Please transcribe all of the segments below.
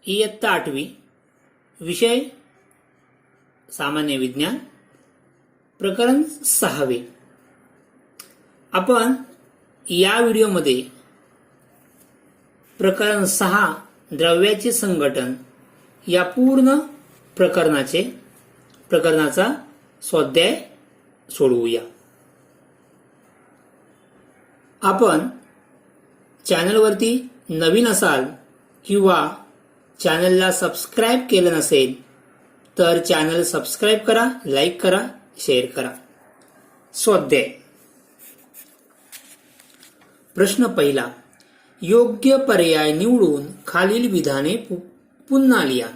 इयत्ता 8वी विषय सामान्य विज्ञान प्रकरण 6. आपण या व्हिडिओमध्ये प्रकरण 6 द्रव्याचे संघटन या पूर्ण प्रकरणाचा स्वाध्याय सोडवूया. आपण चॅनलवरती नवीन असाल किंवा चॅनलला सबस्क्राईब केलं नसेल तर चॅनल सबस्क्राईब करा, लाईक करा, शेअर करा. स्वाध्याय प्रश्न पहिला. योग्य पर्याय निवडून खालील विधाने पुन्हा लिहा.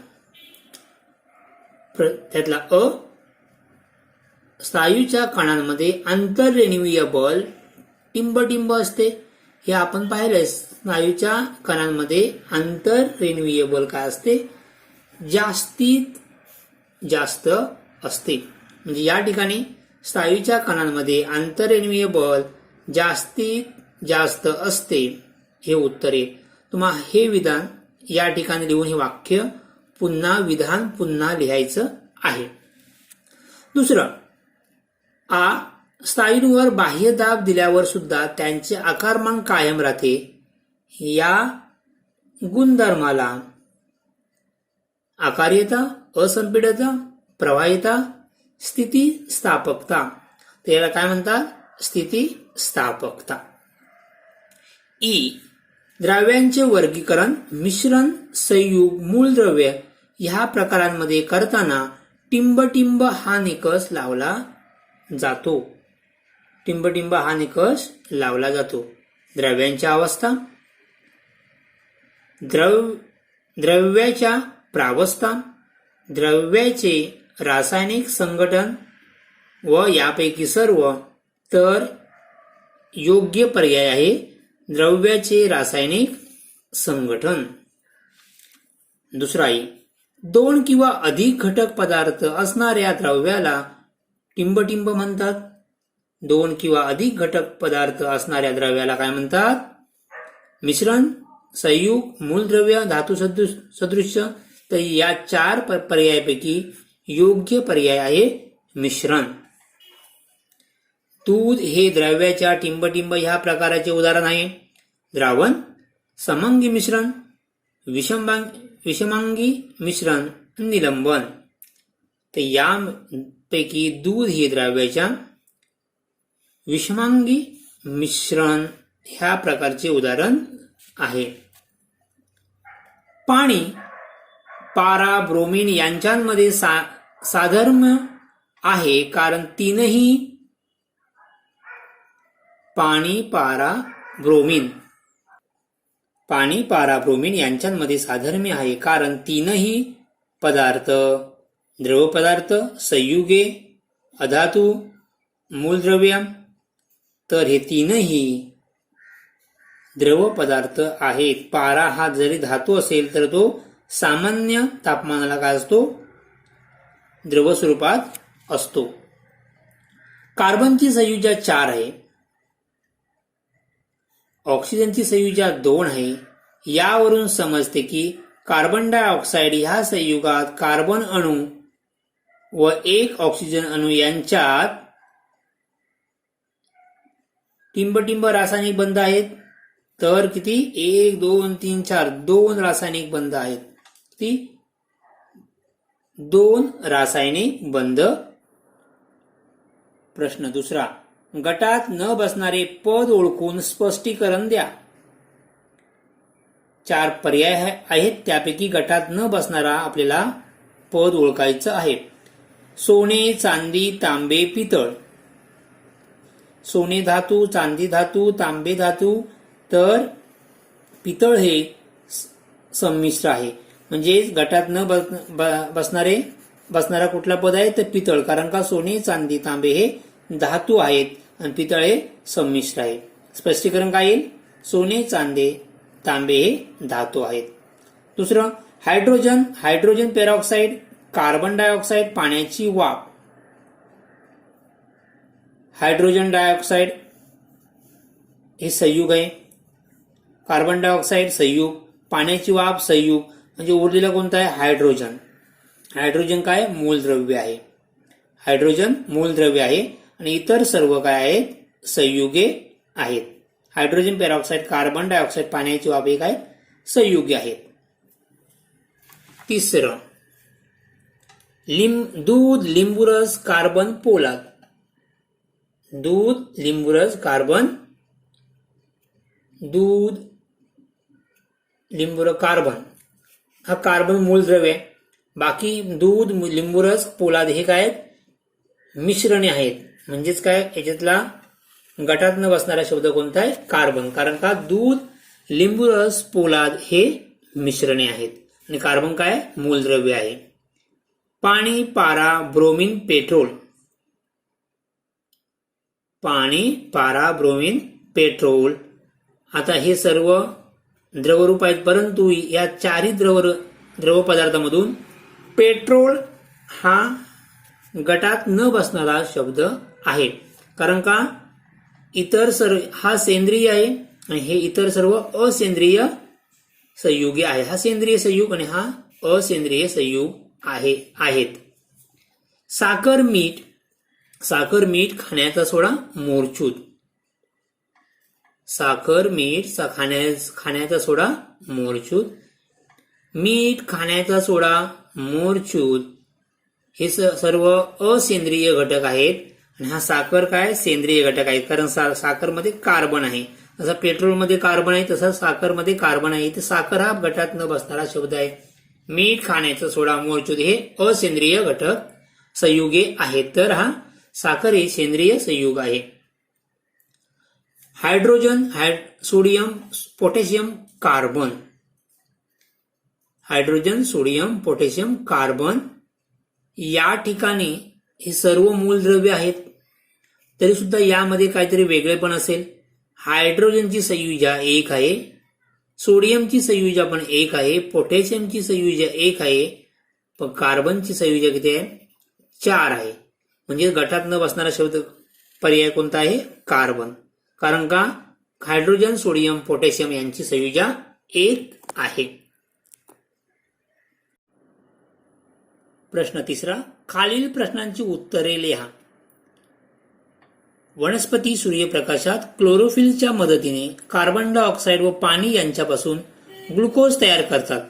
त्यातला अ. स्नायूच्या कणांमध्ये आंतररेणुकीय बल टिंबटिंब असते. हे आपण पाहिलंय. स्नायूच्या कणांमध्ये आंतररेणुकीय बल काय असते? जास्तीत जास्त असते. म्हणजे या ठिकाणी स्नायूच्या कणांमध्ये आंतररेणुकीय बल जास्तीत जास्त असते हे उत्तर आहे. तुम्हाला हे विधान या ठिकाणी लिहून हे वाक्य विधान पुन्हा लिहायचं आहे. दुसरं. आ. स्नायूंवर बाह्य दाब दिल्यावर सुद्धा त्यांचे आकारमान कायम राहते. या गुणधर्माला आकार्यता, असंपीडता, प्रवाहिता, स्थितिस्थापकता. त्याला काय म्हणतात? स्थितिस्थापकता. ई. द्रव्यांचे वर्गीकरण मिश्रण, संयुग, मूलद्रव्य ह्या प्रकारांमध्ये करताना टिंबटिंब हा निकष लावला जातो. टिंबटिंब हा निकष लावला जातो. द्रव्यांच्या अवस्था, द्रव्याच्या प्रावस्था, द्रव्याचे रासायनिक संघटन व यापैकी सर्व. तर योग्य पर्याय आहे द्रव्याचे रासायनिक संघटन. दुसरा आहे. 2 किंवा अधिक घटक पदार्थ असणाऱ्या द्रव्याला टिंबटिंब म्हणतात. 2 किंवा अधिक घटक पदार्थ असणाऱ्या द्रव्याला काय म्हणतात? मिश्रण, संयुग, मूलद्रव्य, धातू सदृश्य. तर या 4 पर्यायापैकी योग्य पर्याय आहे मिश्रण. दूध हे द्रव्याच्या टिंबटिंब ह्या प्रकाराचे उदाहरण आहे. द्रावण, समांगी मिश्रण, विषमांगी मिश्रण, निलंबन. तर यापैकी दूध हे द्रव्याच्या विषमांगी मिश्रण ह्या प्रकारचे उदाहरण आहे. पाणी, पारा, ब्रोमीन यांच्यामध्ये साधर्म्य आहे कारण तीनही पाणी, पारा, ब्रोमीन यांच्यामध्ये साधर्म्य आहे कारण तीनही पदार्थ, द्रव पदार्थ, संयुगे, अधातू, मूलद्रव्य. तर हे तीनही द्रव पदार्थ आहेत. पारा हा जरी धातू असेल तर तो सामान्य तापमानाला काय असतो? द्रव स्वरूपात असतो. कार्बनची संयुजा 4 आहे. ऑक्सिजनची संयुजा 2 आहे. यावरून समजते की कार्बन डायऑक्साईड ह्या संयुगात कार्बन अणू व 1 ऑक्सिजन अणू यांच्यात टिंबटिंब रासायनिक बंध आहेत. तर किती? 1, 2, 3, 4 2 रासायनिक बंध आहेत. किती? 2 रासायनिक बंध. प्रश्न दुसरा. गटात न बसणारे पद ओळखून स्पष्टीकरण द्या. 4 पर्याय आहेत. त्यापैकी गटात न बसणारा आपल्याला पद ओळखायचं आहे. सोने, चांदी, तांबे, पितळ. सोने धातू, चांदी धातू, तांबे धातू. तर पितळ हे संमिश्र आहे. म्हणजे गटात न बसणारा कुठला पद आहे? तर पितळ. कारण का सोने, चांदी, तांबे हे धातू आहेत आणि पितळ हे संमिश्र आहे. स्पष्टीकरण काय येईल? सोने, चांदे, तांबे हे धातू आहेत. दुसरं. हायड्रोजन पेरॉक्साईड, कार्बन डायऑक्साईड, पाण्याची वाफ. हायड्रोजन डायऑक्साईड हे संयुग आहे, कार्बन डायऑक्साईड संयुग, पाण्याची वाफ संयुग, म्हणजे उरलेला कोणता आहे हायड्रोजन. हायड्रोजन काय मूलद्रव्य आहे, हायड्रोजन मूलद्रव्य आहे आणि इतर सर्व काय आहेत संयुगे आहेत. हायड्रोजन पेरॉक्साईड, कार्बन डायऑक्साईड, पाण्याची वाफ हे काय संयुगे आहेत. तिसरं दूध, लिंबूरस, कार्बन, पोलाद. दूध, लिंबूरस, कार्बन, दूध, लिंबूरस, कार्बन हा कार्बन मूलद्रव्य आहे. बाकी दूध, लिंबूरस, पोलाद हे काय मिश्रणे आहेत. म्हणजेच काय याच्यातला गटात न बसणारा शब्द कोणता आहे कार्बन. कारण का दूध, लिंबूरस, पोलाद हे मिश्रणे आहेत आणि कार्बन काय मूलद्रव्य आहे. पाणी, पारा, ब्रोमीन, पेट्रोल. पाणी, पारा, ब्रोमीन, पेट्रोल. आता हे सर्व द्रवरूप आहेत, परंतु या चारही द्रव पदार्थामधून पेट्रोल हा गटात न बसणारा शब्द आहे. कारण का इतर सर्व हा सेंद्रिय आहे आणि हे इतर सर्व असेंद्रिय संयुगे आहे. हा सेंद्रिय संयुग आणि हा असेंद्रिय संयुग आहेत. साखर, मीठ. साखर, मीठ, खाण्याचा सोडा, मोरचूद. साखर, मीठ, खाण्याचा सोडा, मोरचूद. मीठ, खाण्याचा सोडा, मोरचूद हे सर्व असेंद्रिय घटक आहेत आणि हा साखर काय सेंद्रिय घटक आहे. कारण साखरमध्ये कार्बन आहे. जसा पेट्रोलमध्ये कार्बन आहे तसा साखरमध्ये कार्बन आहे. तर साखर हा गटात न बसणारा शब्द आहे. मीठ, खाण्याचा सोडा, मोरचूद हे असेंद्रिय घटक संयुगे आहेत. तर हा साखर हे सेंद्रिय संयुग आहे. Hydrogen, sodium, potassium, carbon. Hydrogen, sodium, potassium, carbon या ठिकाणी हे सर्व मूलद्रव्य आहेत. तरी सुद्धा यामध्ये काहीतरी वेगळेपण असेल. हायड्रोजनची संयुजा 1 आहे, सोडियमची संयुजा पण 1 आहे, पोटॅशियमची संयुजा 1 आहे, पण कार्बनची संयुजा किती आहे 4 आहे. म्हणजे गटात न बसणारा शब्द पर्याय कोणता आहे कार्बन. कारण का हायड्रोजन, सोडियम, पोटॅशियम यांची संयुजा 1 आहे. प्रश्न तिसरा, खालील प्रश्नांची उत्तरे लिहा. वनस्पती सूर्यप्रकाशात क्लोरोफिलच्या मदतीने कार्बन डायऑक्साईड व पाणी यांच्यापासून ग्लुकोज तयार करतात.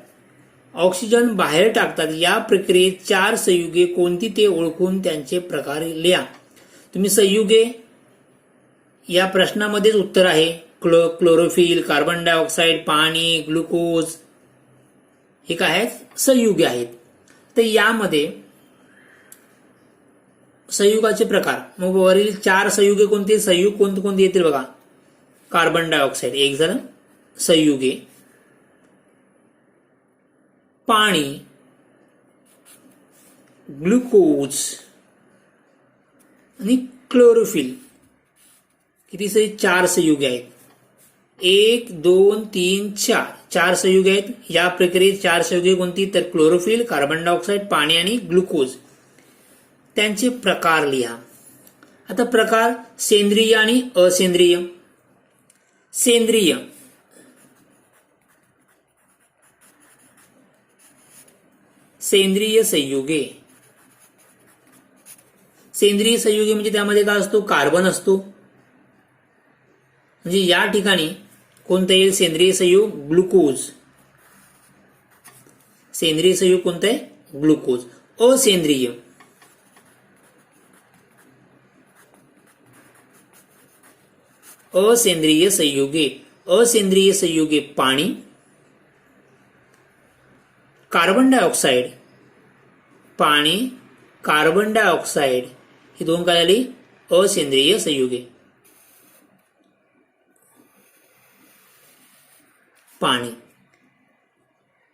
ऑक्सिजन बाहेर टाकतात. या प्रक्रियेत 4 संयुगे कोणती ते ओळखून त्यांचे प्रकार लिहा. तुम्ही संयुगे या प्रश्नामध्येच उत्तर आहे. क्लोरोफिल, कार्बन डायऑक्साईड, पाणी, ग्लुकोज हे काय आहेत संयुगे आहेत. तर यामध्ये संयुगाचे प्रकार, मग वरील 4 संयुगे कोणते, संयुग कोणते येतील बघा. कार्बन डायऑक्साईड एक झालं संयुगे, पाणी, ग्लुकोज आणि क्लोरोफिल किती 4 संयुगे आहेत. 1, 2, 3, 4 संयुगे आहेत. या प्रक्रियेत 4 संयुगे कोणती तर क्लोरोफिल, कार्बन डायऑक्साईड, पाणी आणि ग्लुकोज. त्यांचे प्रकार लिहा. आता प्रकार सेंद्रिय आणि असेंद्रिय. सेंद्रिय संयुगे. सेंद्रिय संयुगे म्हणजे त्यामध्ये काय असतो कार्बन असतो. म्हणजे या ठिकाणी कोणतं येईल सेंद्रिय संयुग ग्लुकोज. सेंद्रिय संयुग कोणतं आहे ग्लुकोज. असेंद्रिय संयुगे. असेंद्रिय संयुगे पाणी, कार्बन डायऑक्साईड, पाणी, कार्बन डायऑक्साईड ही 2 काय आली असेंद्रिय संयुगे. पाणी.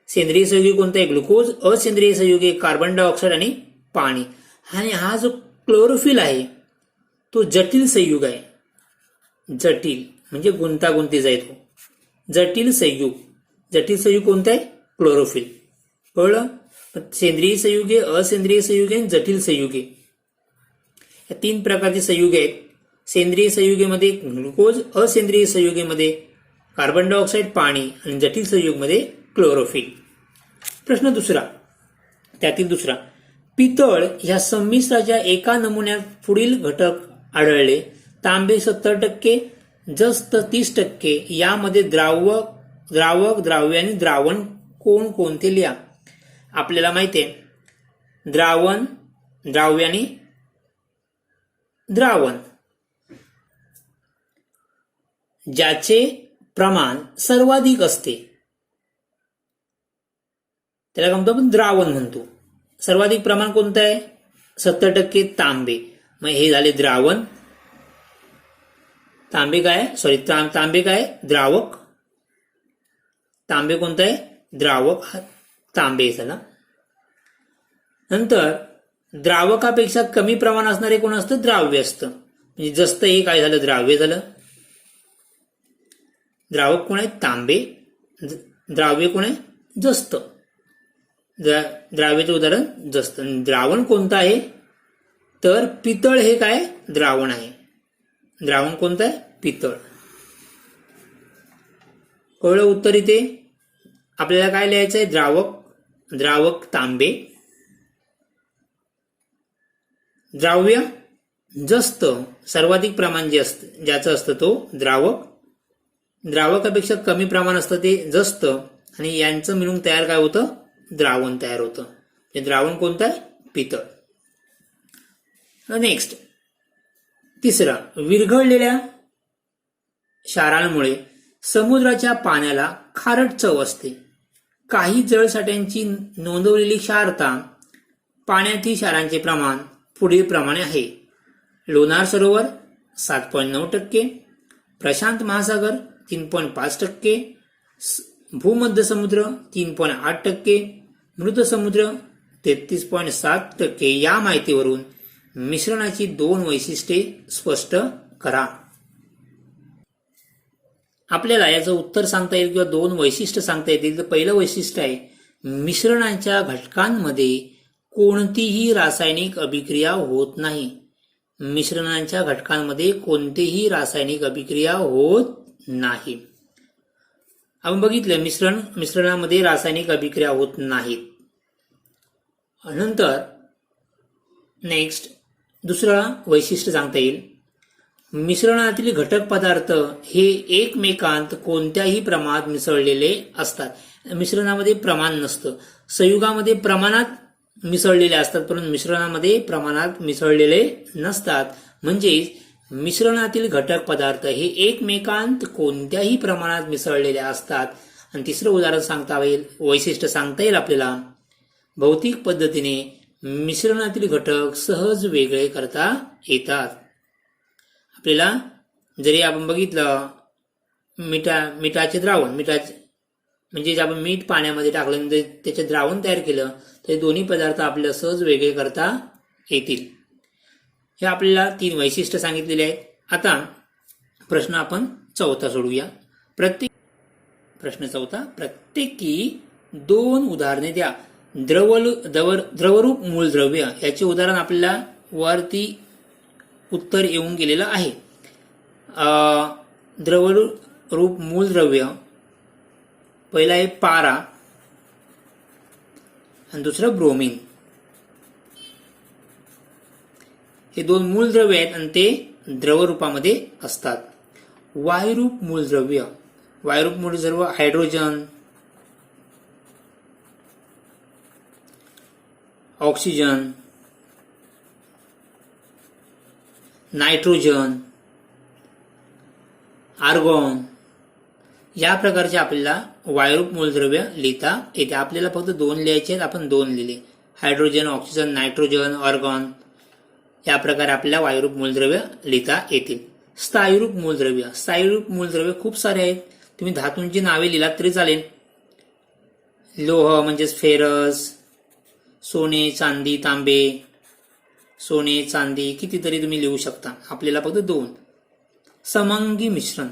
सेंद्रिय संयुगे कोणतं आहे ग्लुकोज. असेंद्रिय संयुगे कार्बन डायऑक्साईड आणि पाणी. आणि हा जो क्लोरोफिल आहे तो जटिल संयुग आहे. जटिल म्हणजे गुंतागुंतीचा आहे तो. जटिल संयुग कोणतं आहे क्लोरोफिल. कळलं. सेंद्रिय संयुगे, असेंद्रिय संयुगे आणि जटिल संयुगे या 3 प्रकारचे संयुगे आहेत. सेंद्रिय संयुगेमध्ये ग्लुकोज, असेंद्रिय संयुगेमध्ये कार्बन डायऑक्साईड पाणी आणि जटिल संयुगमध्ये क्लोरोफिल. प्रश्न दुसरा, त्यातील दुसरा, पितळ ह्या संमिश्राच्या एका नमुन्यात पुढील घटक आढळले. तांबे 70%, जस्त 30%. यामध्ये द्रावक, द्राव्य आणि द्रावण कोणते लिहा. आपल्याला माहिती आहे द्रावण, द्राव्य आणि द्रावण ज्याचे प्रमाण सर्वाधिक असते त्याला काय म्हणतो आपण, द्रावण म्हणतो. सर्वाधिक प्रमाण कोणतं आहे? 70% तांबे. मग हे झाले द्रावण. तांबे काय? द्रावक. तांबे कोणतं आहे? द्रावक. तांबे झाला. नंतर द्रावकापेक्षा कमी प्रमाण असणारे कोण असतं? द्राव्य असतं. म्हणजे जस्त हे काय झालं? द्राव्य झालं. द्रावक कोण आहे? तांबे. द्राव्य कोण आहे? जस्त. द्राव्याचे उदाहरण जस्त. द्रावण कोणतं आहे? तर पितळ हे काय? द्रावण आहे. द्रावण कोणतं आहे? पितळ. कळलं उत्तर इथे. आपल्याला काय लिहायचं आहे? द्रावक तांबे. द्राव्य जस्त, सर्वाधिक प्रमाण जे असतं ज्याचं असतं तो द्रावक. द्रावकापेक्षा कमी प्रमाण असतं ते जस्त. आणि यांचं मिळून तयार काय होतं? द्रावण तयार होतं. हे द्रावण कोणतं आहे? पितळ. नेक्स्ट, तिसरा, विरघळलेल्या क्षारांमुळे समुद्राच्या पाण्याला खारट चव असते. काही जळसाठ्यांची नोंदवलेली क्षारता पाण्यातील क्षारांचे प्रमाण पुढील प्रमाणे आहे. लोणार सरोवर 7.9%, प्रशांत महासागर 3.5%, भूमध्य समुद्र 3.8%, मृत समुद्र 33.7%. या माहितीवरून मिश्रणाची 2 वैशिष्ट्ये स्पष्ट करा. आपल्याला याचं उत्तर सांगता येईल किंवा 2 वैशिष्ट्य सांगता येतील. तर पहिलं वैशिष्ट्य आहे, मिश्रणाच्या घटकांमध्ये कोणतीही रासायनिक अभिक्रिया होत नाही. मिश्रणाच्या घटकांमध्ये कोणतीही रासायनिक अभिक्रिया होत नाही. आपण बघितलं मिश्रणामध्ये रासायनिक अभिक्रिया होत नाहीत. नंतर नेक्स्ट दुसरा वैशिष्ट्य सांगता येईल, मिश्रणातील घटक पदार्थ हे एकमेकांत कोणत्याही प्रमाणात मिसळलेले असतात. मिश्रणामध्ये प्रमाण नसतं. संयुगामध्ये प्रमाणात मिसळलेले असतात परंतु मिश्रणामध्ये प्रमाणात मिसळलेले नसतात. म्हणजेच मिश्रणातील घटक पदार्थ हे एकमेकांत कोणत्याही प्रमाणात मिसळलेले असतात. आणि तिसरं उदाहरण वैशिष्ट्य सांगता येईल आपल्याला, भौतिक पद्धतीने मिश्रणातील घटक सहज वेगळे करता येतात. आपल्याला जरी आपण बघितलं मिठाचे द्रावण, म्हणजे आपण मीठ पाण्यामध्ये टाकलं त्याचे द्रावण तयार केलं तर दोन्ही पदार्थ आपल्याला सहज वेगळे करता येतील. हे आपल्याला 3 वैशिष्ट्य सांगितलेले आहेत. आता प्रश्न आपण चौथा सोडूया. प्रश्न चौथा, प्रत्येकी 2 उदाहरणे द्या. द्रवरूप मूलद्रव्य याचे उदाहरण आपल्याला वरती उत्तर येऊन गेलेलं आहे. द्रवरूप मूलद्रव्य पहिला आहे पारा आणि दुसरं ब्रोमीन. हे 2 मूलद्रव्य आहेत आणि ते द्रवरूपामध्ये असतात. वायुरूप मूलद्रव्य हायड्रोजन, ऑक्सिजन, नायट्रोजन, आर्गॉन या प्रकारचे आपल्याला वायुरूप मूलद्रव्य लिहिता येते. आपल्याला फक्त 2 लिहायचे आहेत, आपण 2 लिहिले. हायड्रोजन, ऑक्सिजन, नायट्रोजन, आर्गॉन या प्रकारे आपल्याला वायुरूप मूलद्रव्य लिहिता येतील. स्थायीरूप मूलद्रव्य खूप सारे आहेत. तुम्ही धातूंची नावे लिहिलात तरी चालेल. लोह म्हणजेच फेरस, सोने, चांदी, तांबे, सोने, चांदी कितीतरी तुम्ही लिहू शकता. आपल्याला फक्त 2. समंगी मिश्रण,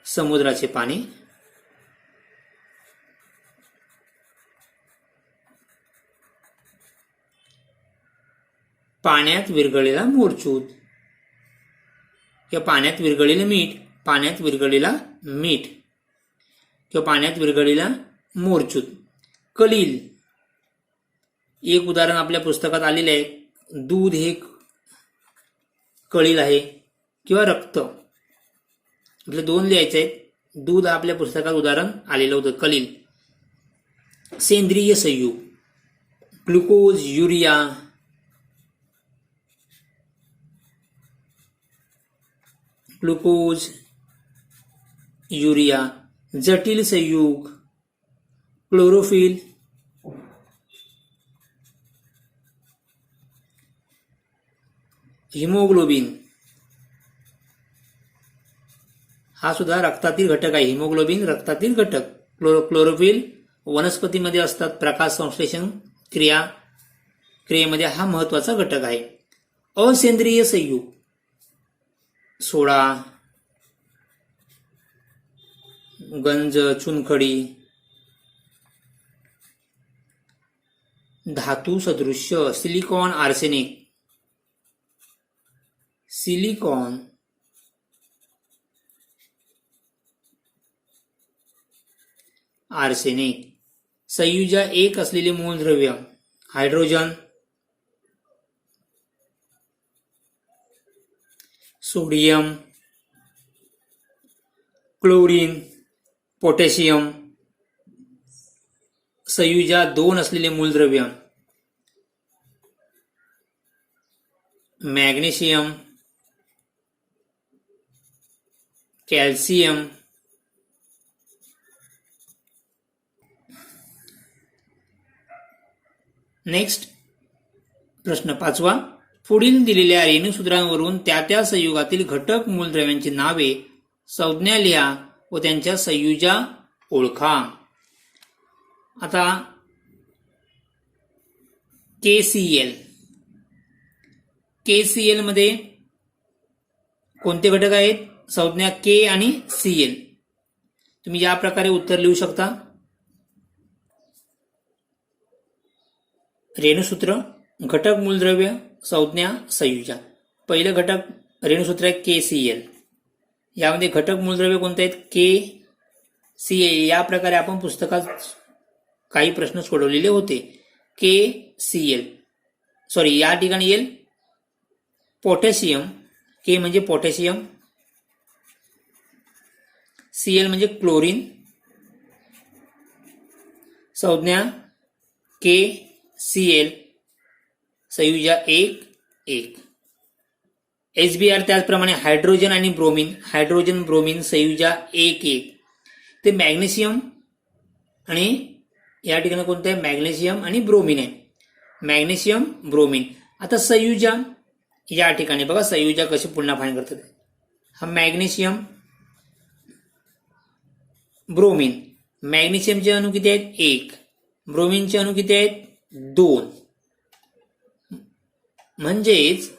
समुद्राचे पाणी, पाण्यात विरघळलेला मोरचूद. किंवा पाण्यात विरघळलेलं मीठ, पाण्यात विरघळलेला मीठ किंवा पाण्यात विरघळलेला मोरचूत. कलील एक उदाहरण आपल्या पुस्तकात आलेले आहे. दूध हे कळील आहे किंवा रक्त. आपले दोन लिहायचे आहेत. दूध आपल्या पुस्तकात उदाहरण आलेलं होतं कलील. सेंद्रिय संयुग ग्लुकोज, युरिया, ग्लुकोज, युरिया. जटिल संयुग क्लोरोफिल, हिमोग्लोबिन. हा सुद्धा रक्तातील घटक आहे. हिमोग्लोबिन रक्तातील घटक. क्लोरोफिल वनस्पतीमध्ये असतात. प्रकाश संश्लेषण क्रियेमध्ये हा महत्वाचा घटक आहे. असेंद्रिय संयुग सोडा, गंज, चुनखडी. धातू सदृश्य सिलिकॉन, आर्सेनिक. Silicon, arsenic. संयुजा एक असलेले मूलद्रव्य हायड्रोजन, सोडियम, क्लोरीन, पोटॅशियम. संयुजा दोन असलेले मूलद्रव्य मॅग्नेशियम, कॅल्शियम. नेक्स्ट प्रश्न 5. पुढील दिलेल्या रेणुसूत्रांवरून त्या त्या संयुगातील घटक मूलद्रव्यांची नावे, संज्ञा लिहा व त्यांच्या संयुजा ओळखा. आता KCl. KCl मध्ये कोणते घटक आहेत? संज्ञा K आणि Cl. तुम्ही या प्रकारे उत्तर लिहू शकता. रेणुसूत्र, घटक मूलद्रव्य, संज्ञा, संयुजा. पहिलं घटक रेणुसूत्र आहे KCl. यामध्ये घटक मूलद्रव्य कोणते आहेत? KCl. या प्रकारे आपण पुस्तकात काही प्रश्न सोडवलेले होते. KCl. सॉरी, या ठिकाणी येईल पोटॅशियम. K म्हणजे पोटॅशियम, Cl म्हणजे क्लोरीन. संज्ञा KCl, संयुजा 1 1. HBr त्याचप्रमाणे हायड्रोजन आणि ब्रोमीन. हायड्रोजन, ब्रोमीन, संयुजा 1 1. ते मॅग्नेशियम आणि या ठिकाणी कोणतं आहे? मॅग्नेशियम आणि ब्रोमीन आहे. Magnesium, bromine. आता संयुजा या ठिकाणी बघा, संयुजा कशी पुन्हा फाईन करतात. हा मॅग्नेशियम, ब्रोमीन. मॅग्नेशियमचे अणू किती आहेत? 1. ब्रोमीनचे अणू किती आहेत? 2. म्हणजेच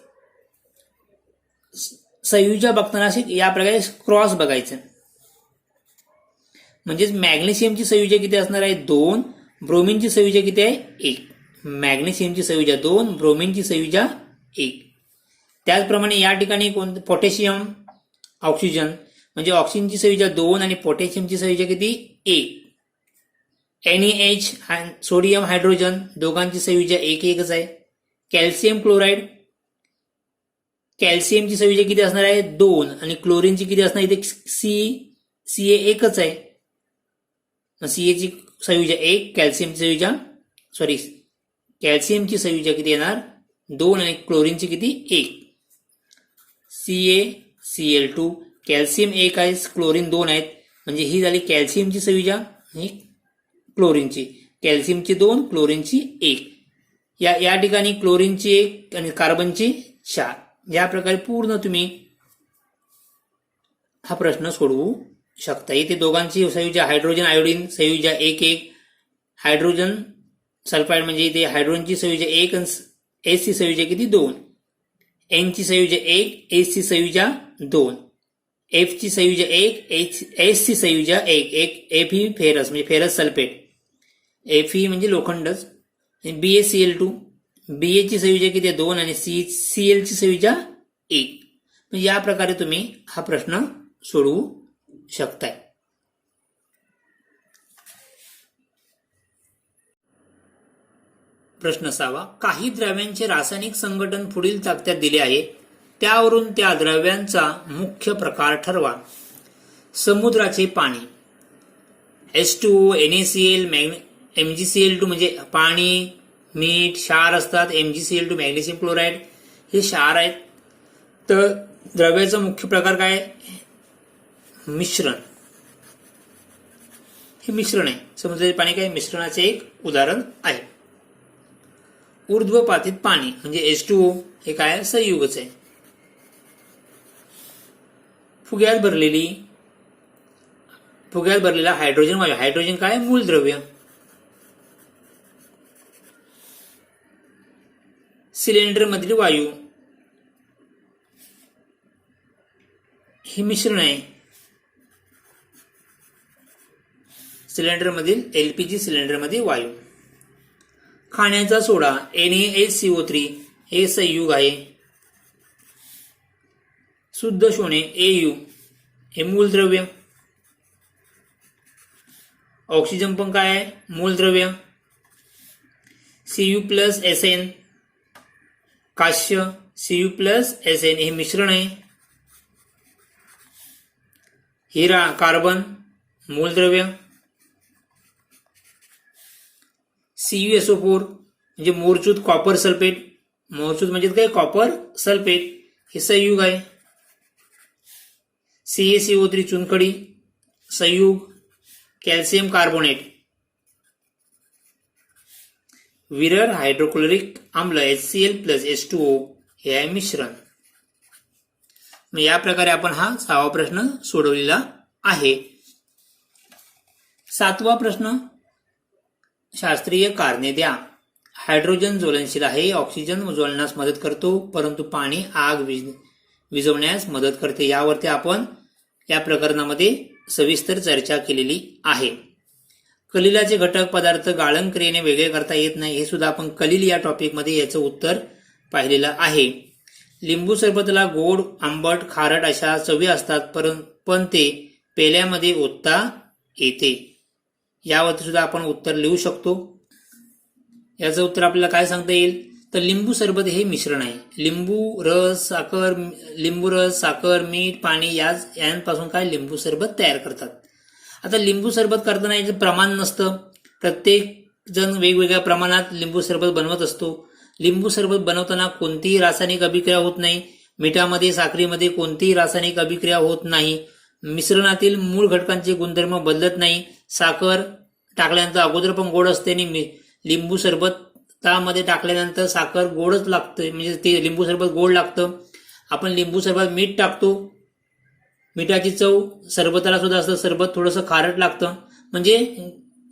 संयुजा बघताना अशी या प्रकारे क्रॉस बघायचं. म्हणजेच मॅग्नेशियमची संयुजा किती असणार आहे? 2. ब्रोमीनची संयुजा किती आहे? 1. मॅग्नेशियमची संयुजा 2, ब्रोमीनची संयुजा 1. त्याचप्रमाणे या ठिकाणी कोणतं? Potassium, oxygen. म्हणजे ऑक्सिजनची संयुजा 2 आणि पोटॅशियमची संयुजा किती? 1. NaH, सोडियम, हायड्रोजन, दोघांची संयुजा 1 1च आहे. Calcium chloride. कॅल्शियमची संयुजा किती असणार आहे? 2 आणि क्लोरीनची किती असणार? इथे Ca 1च आहे. Ca ची संयुजा 1, कॅल्शियमची संयुजा किती येणार? 2 आणि क्लोरीनची किती? 1. CaCl2. कॅल्शियम 1 आहे, क्लोरीन 2 आहेत. म्हणजे ही झाली कॅल्शियमची संयुजा, ही क्लोरीनची. कॅल्शियमची 2, क्लोरीनची 1. या ठिकाणी क्लोरीनची 1 आणि कार्बनची 4. या प्रकारे पूर्ण तुम्ही हा प्रश्न सोडवू शकता. इथे दोघांची संयुजा हायड्रोजन आयोडीन संयुजा 1 1. हायड्रोजन सल्फाईड म्हणजे इथे हायड्रोजनची संयुजा 1 आणि H ची संयुजा किती? 2. N ची संयुजा 1, H ची संयुजा 2. F ची संयुजा 1, S ची संयुजा 1. F ही फेरस म्हणजे फेरस सल्फेट. F ही म्हणजे लोखंडच. BaCl2. Ba ची संयुजा किती? 2 आणि Cl ची संयुजा 1. या प्रकारे तुम्ही हा प्रश्न सोडवू शकताय. प्रश्न 6. काही द्रव्यांचे रासायनिक संघटन पुढील तक्त्यात दिले आहे. त्यावरून त्या द्रव्यांचा मुख्य प्रकार ठरवा. समुद्राचे पाणी H2O, NaCl, MgCl2 म्हणजे पाणी, मीठ, क्षार असतात. MgCl2 मॅग्नेशियम क्लोराईड हे क्षार आहेत. तर द्रव्याचा मुख्य प्रकार काय? मिश्रण. हे मिश्रण आहे. समुद्राचे पाणी काय? मिश्रणाचे एक उदाहरण आहे. ऊर्ध्वपातीत पाणी म्हणजे H2O हे काय? संयुगच आहे. फुग्यात भरलेला हायड्रोजन वायू. हायड्रोजन काय? मूलद्रव्य. सिलेंडर मधील वायू हे मिश्रण आहे. सिलेंडर मधील LPG सिलेंडर मध्ये वायू. खाण्याचा सोडा NaHCO3 हे संयुग आहे. शुद्ध सोने Au हे मूलद्रव्य. ऑक्सिजन पण काय आहे? मूलद्रव्य. Cu+Sn काश्य Cu+Sn हे मिश्रण आहे. हिरा कार्बन मूलद्रव्य. CuSO4 म्हणजे मोरचूत कॉपर सल्फेट. मोरचूत म्हणजे काय? कॉपर सल्फेट हे संयुग आहे. CaCO3 चुनखडी संयुग. Calcium carbonate. विरळ हायड्रोक्लोरिक आम्ल HCl+H2O हे आहे मिश्रण. या प्रकारे आपण हा 6वा प्रश्न सोडवलेला आहे. 7वा प्रश्न. शास्त्रीय कारणे द्या. हायड्रोजन ज्वलनशील आहे. ऑक्सिजन ज्वलनास मदत करतो, परंतु पाणी आग विझवण्यास मदत करते. यावरती आपण या प्रकरणामध्ये सविस्तर चर्चा केलेली आहे. कलिलाचे घटक पदार्थ गाळण क्रियेने वेगळे करता येत नाही. हे सुद्धा आपण कलिल या टॉपिकमध्ये याचं उत्तर पाहिलेलं आहे. लिंबू सरबताला गोड, आंबट, खारट अशा चवी असतात, पण ते पेल्यामध्ये ओतता येते. यावरती सुद्धा आपण उत्तर लिहू शकतो. याचं उत्तर आपल्याला काय सांगता येईल? तर लिंबू सरबत हे मिश्रण आहे. लिंबू रस, साखर, मीठ, पाणी यांपासून काय? लिंबू सरबत तयार करतात. आता लिंबू सरबत करताना याचं प्रमाण नसतं. प्रत्येक जण वेगवेगळ्या प्रमाणात लिंबू सरबत बनवत असतो. लिंबू सरबत बनवताना कोणतीही रासायनिक अभिक्रिया होत नाही. मिठामध्ये, साखरेमध्ये कोणतीही रासायनिक अभिक्रिया होत नाही. मिश्रणातील मूळ घटकांचे गुणधर्म बदलत नाही. साखर टाकल्यानंतर अगोदर पण गोड असते आणि लिंबू सरबतामध्ये टाकल्यानंतर साखर गोडच लागते, म्हणजे ते लिंबू सरबत गोड लागतं. आपण लिंबू सरबत मीठ टाकतो, मिठाची चव सरबताला सुद्धा असतं, सरबत थोडंसं खारट लागतं. म्हणजे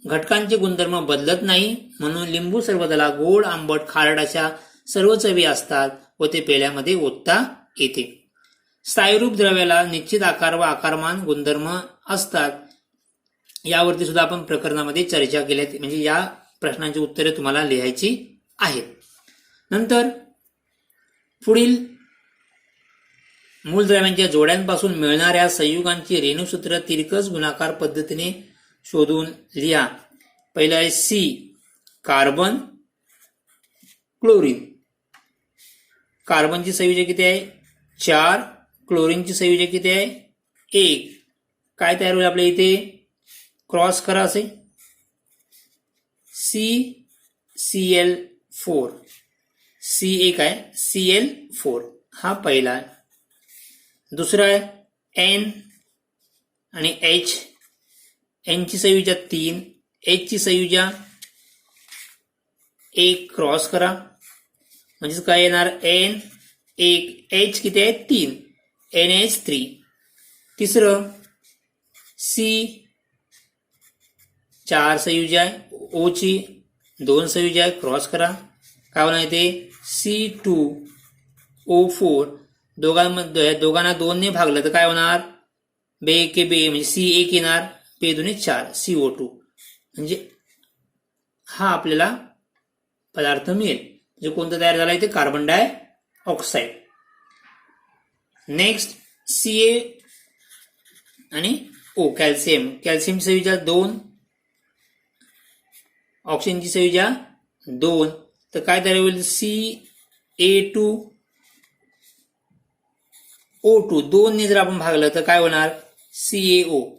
घटकांचे गुणधर्म बदलत नाही, म्हणून लिंबू सरबताला गोड, आंबट, खारट अशा सर्व चवी असतात व ते पेल्यामध्ये ओतता येते. स्थायीरूप द्रव्याला निश्चित आकार व आकारमान गुणधर्म असतात. यावरती सुद्धा आपण प्रकरणामध्ये चर्चा केली, म्हणजे या प्रश्नांची उत्तरे तुम्हाला लिहायची आहेत. नंतर पुढील मूलद्रव्यांच्या जोड्यांपासून मिळणाऱ्या संयुगांची रेणुसूत्र तिरकस गुणाकार पद्धतीने शोधून लिहा. पहिलं आहे C कार्बन, क्लोरीन. कार्बनची संयोजक किती आहे? 4. क्लोरीनची संयोजक किती आहे? 1. काय तयार होईल आपल्या इथे? क्रॉस करा असे CCl4. C1 आहे, Cl4 हा पहिला आहे. दुसरा आहे N आणि H. N ची संयुजा 3, H ची संयुजा 1. क्रॉस करा म्हणजे काय येणार? N1. H किती आहे? 3. NH3. तिसरं C 4 संयुजा आहे, O ची 2 संयुजा आहे, क्रॉस करा काय होणार ते? C2O4. दोघांना 2 ने भागलं तर काय होणार? बे के बे म्हणजे C1 येणार, बे 2 4 CO2. म्हणजे हा आपल्याला पदार्थ मिळेल. म्हणजे कोणता तयार झाला इथे? कार्बन डाय ऑक्साईड. नेक्स्ट Ca आणि O कॅल्शियमची संयुजा 2, ऑक्सिजनची संयुजा 2, तर काय तयार होईल Ca2O2 2 ने जर आपण भागलं तर काय होणार CaO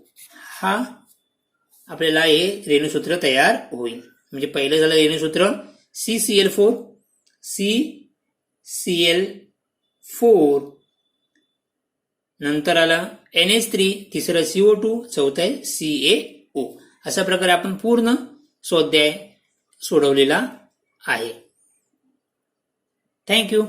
हा आपल्याला हे रेणुसूत्र तयार होईल. म्हणजे पहिलं झालं रेणुसूत्र CCl4 नंतर आला NH3, तिसरं CO2, चौथं आहे CaO. अशा प्रकारे आपण पूर्ण स्वाध्याय सोडवलेला आहे. थँक्यू.